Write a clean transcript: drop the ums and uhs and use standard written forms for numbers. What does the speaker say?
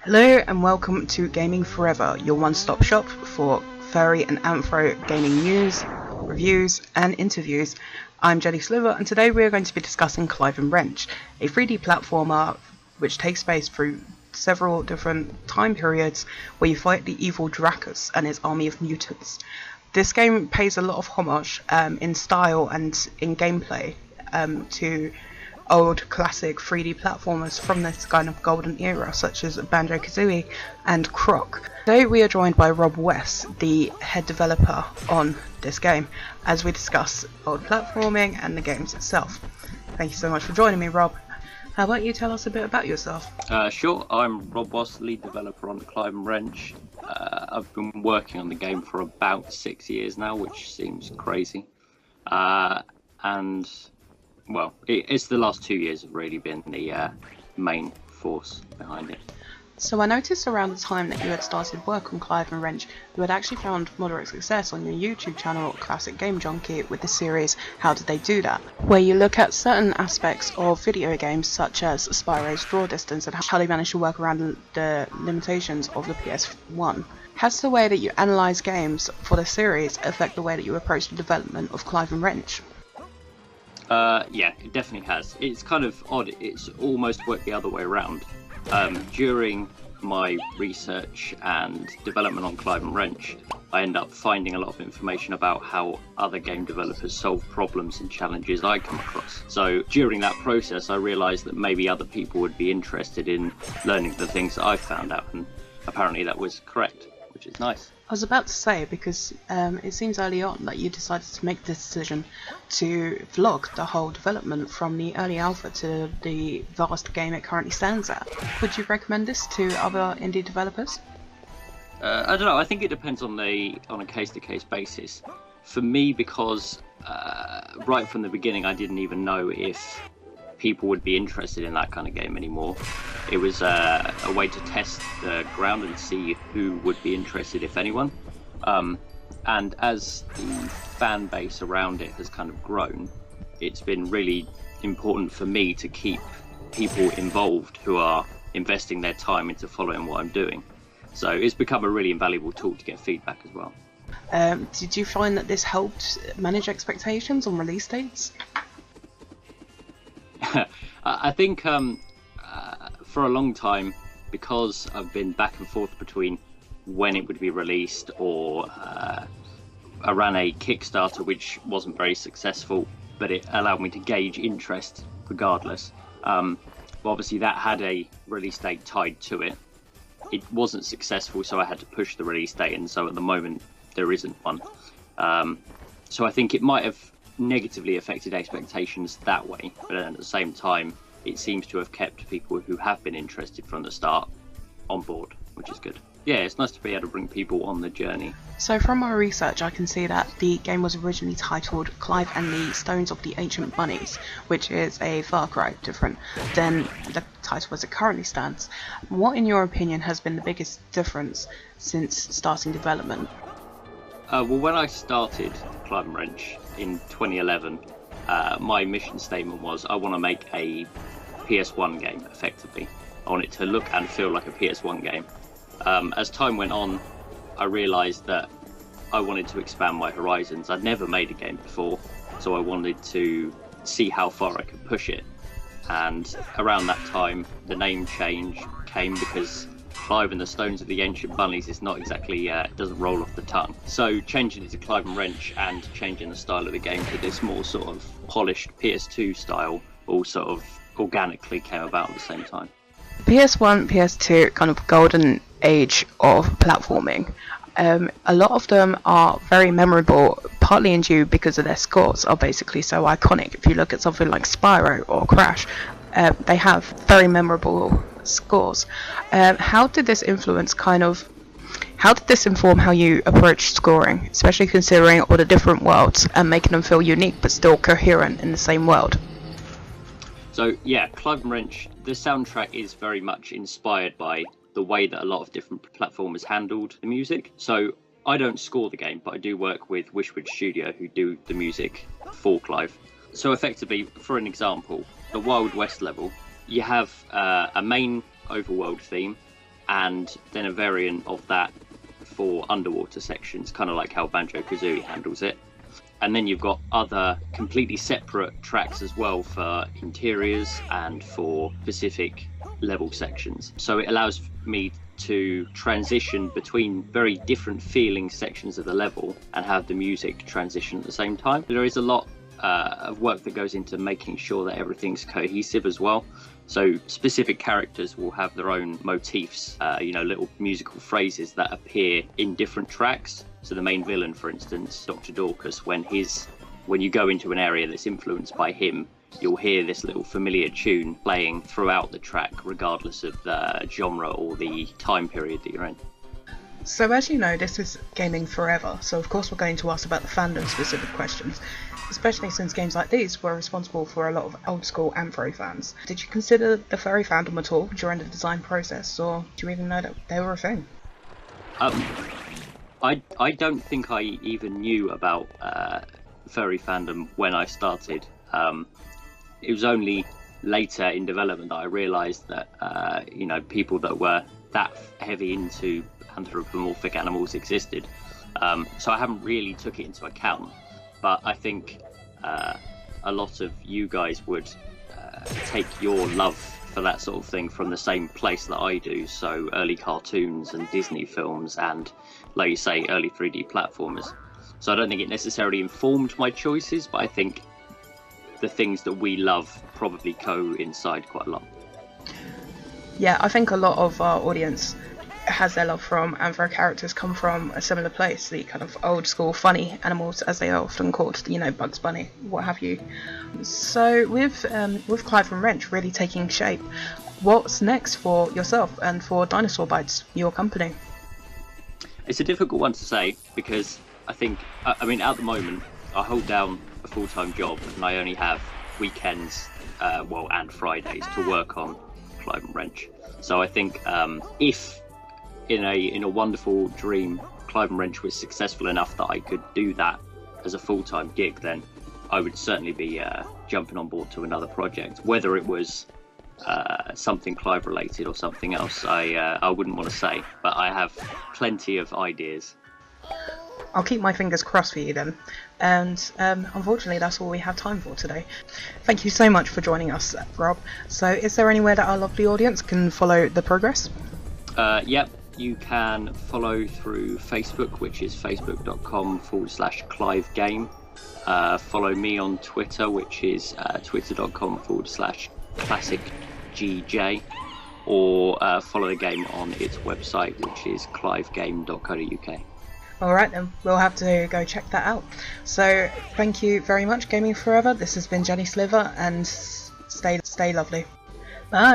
Hello and welcome to Gaming Forever, your one-stop shop for furry and anthro gaming news, reviews and interviews. I'm Slither and today we are going to be discussing Clive N Wrench, a 3D platformer which takes place through several different time periods where you fight the evil Dracus and his army of mutants. This game pays a lot of homage in style and in gameplay to old classic 3D platformers from this kind of golden era, such as Banjo Kazooie and Croc. Today we are joined by Rob West, the head developer on this game, as we discuss old platforming and the games itself. Thank you so much for joining me, Rob. How about you tell us a bit about yourself? Sure, I'm Rob West, lead developer on Clive N Wrench. I've been working on the game for about 6 years now, which seems crazy. Well, it's the last 2 years have really been the main force behind it. So I noticed around the time that you had started work on Clive N Wrench, you had actually found moderate success on your YouTube channel, Classic Game Junkie, with the series How Did They Do That?, where you look at certain aspects of video games such as Spyro's draw distance and how they managed to work around the limitations of the PS1. Has the way that you analyse games for the series affect the way that you approach the development of Clive N Wrench? Yeah, it definitely has. It's kind of odd. It's almost worked the other way around. During my research and development on Clive N Wrench, I end up finding a lot of information about how other game developers solve problems and challenges I come across. So during that process, I realised that maybe other people would be interested in learning the things that I found out, and apparently that was correct, which is nice. I was about to say, because it seems early on that you decided to make the decision to vlog the whole development from the early alpha to the vast game it currently stands at. Would you recommend this to other indie developers? I don't know. I think it depends on a case-to-case basis. For me, because right from the beginning, I didn't even know if people would be interested in that kind of game anymore. It was a way to test the ground and see who would be interested, if anyone. And as the fan base around it has kind of grown, it's been really important for me to keep people involved who are investing their time into following what I'm doing. So it's become a really invaluable tool to get feedback as well. Did you find that this helped manage expectations on release dates? I think for a long time, because I've been back and forth between when it would be released or I ran a Kickstarter which wasn't very successful, but it allowed me to gauge interest regardless. Well, obviously that had a release date tied to it. It wasn't successful, so I had to push the release date, and so at the moment there isn't one. So I think it might have negatively affected expectations that way, but at the same time it seems to have kept people who have been interested from the start on board, which is good. Yeah, it's nice to be able to bring people on the journey. So from my research I can see that the game was originally titled Clive and the Stones of the Ancient Bunnies, which is a far cry different than the title as it currently stands. What in your opinion has been the biggest difference since starting development? Well, when I started Clive N Wrench in 2011, my mission statement was I want to make a PS1 game, effectively. I want it to look and feel like a PS1 game. As time went on, I realised that I wanted to expand my horizons. I'd never made a game before, so I wanted to see how far I could push it. And around that time, the name change came because Clive and the Stones of the Ancient Bunnies is not exactly, it doesn't roll off the tongue. So changing it to Clive N Wrench and changing the style of the game to this more sort of polished PS2 style all sort of organically came about at the same time. PS1, PS2, kind of golden age of platforming. A lot of them are very memorable, partly in due because of their scores are basically so iconic. If you look at something like Spyro or Crash, they have very memorable scores. How did this inform how you approach scoring, especially considering all the different worlds and making them feel unique but still coherent in the same world? So yeah, Clive N Wrench, the soundtrack is very much inspired by the way that a lot of different platformers handled the music. So I don't score the game, but I do work with Wishwood Studio, who do the music for Clive. So effectively, for an example, the Wild West level, you have a main overworld theme, and then a variant of that for underwater sections, kind of like how Banjo Kazooie handles it. And then you've got other completely separate tracks as well for interiors and for specific level sections. So it allows me to transition between very different feeling sections of the level and have the music transition at the same time. There is a lot of work that goes into making sure that everything's cohesive as well. So specific characters will have their own motifs, little musical phrases that appear in different tracks. So the main villain, for instance, Dr. Dorcas, when you go into an area that's influenced by him, you'll hear this little familiar tune playing throughout the track, regardless of the genre or the time period that you're in. So as you know, this is Gaming Forever, so of course we're going to ask about the fandom specific questions, especially since games like these were responsible for a lot of old school Anthro fans. Did you consider the furry fandom at all during the design process, or do you even know that they were a thing? I don't think I even knew about furry fandom when I started. It was only later in development that I realised that people that were that heavy into anthropomorphic animals existed. So I haven't really took it into account, but I think a lot of you guys would take your love for that sort of thing from the same place that I do. So early cartoons and Disney films and, like you say, early 3D platformers. So I don't think it necessarily informed my choices, but I think the things that we love probably coincide quite a lot. Yeah, I think a lot of our audience has their love from Anthro characters come from a similar place, the kind of old school funny animals as they are often called, Bugs Bunny, what have you. So with Clive N Wrench really taking shape, what's next for yourself and for Dinosaur Bites, your company? It's a difficult one to say because I think, at the moment I hold down a full-time job and I only have weekends and Fridays to work on Clive N Wrench. So I think if in a wonderful dream Clive N Wrench was successful enough that I could do that as a full-time gig, then I would certainly be jumping on board to another project. Whether it was something Clive related or something else, I wouldn't want to say, but I have plenty of ideas. I'll keep my fingers crossed for you then. And unfortunately that's all we have time for today. Thank you so much for joining us, Rob. So is there anywhere that our lovely audience can follow the progress? Yep, you can follow through Facebook, which is facebook.com/CliveGame. Follow me on Twitter, which is twitter.com/ClassicGJ. Or follow the game on its website, which is clivegame.co.uk. Alright then, we'll have to go check that out. So thank you very much, Gaming Forever. This has been Jenny Slither, and stay lovely. Bye!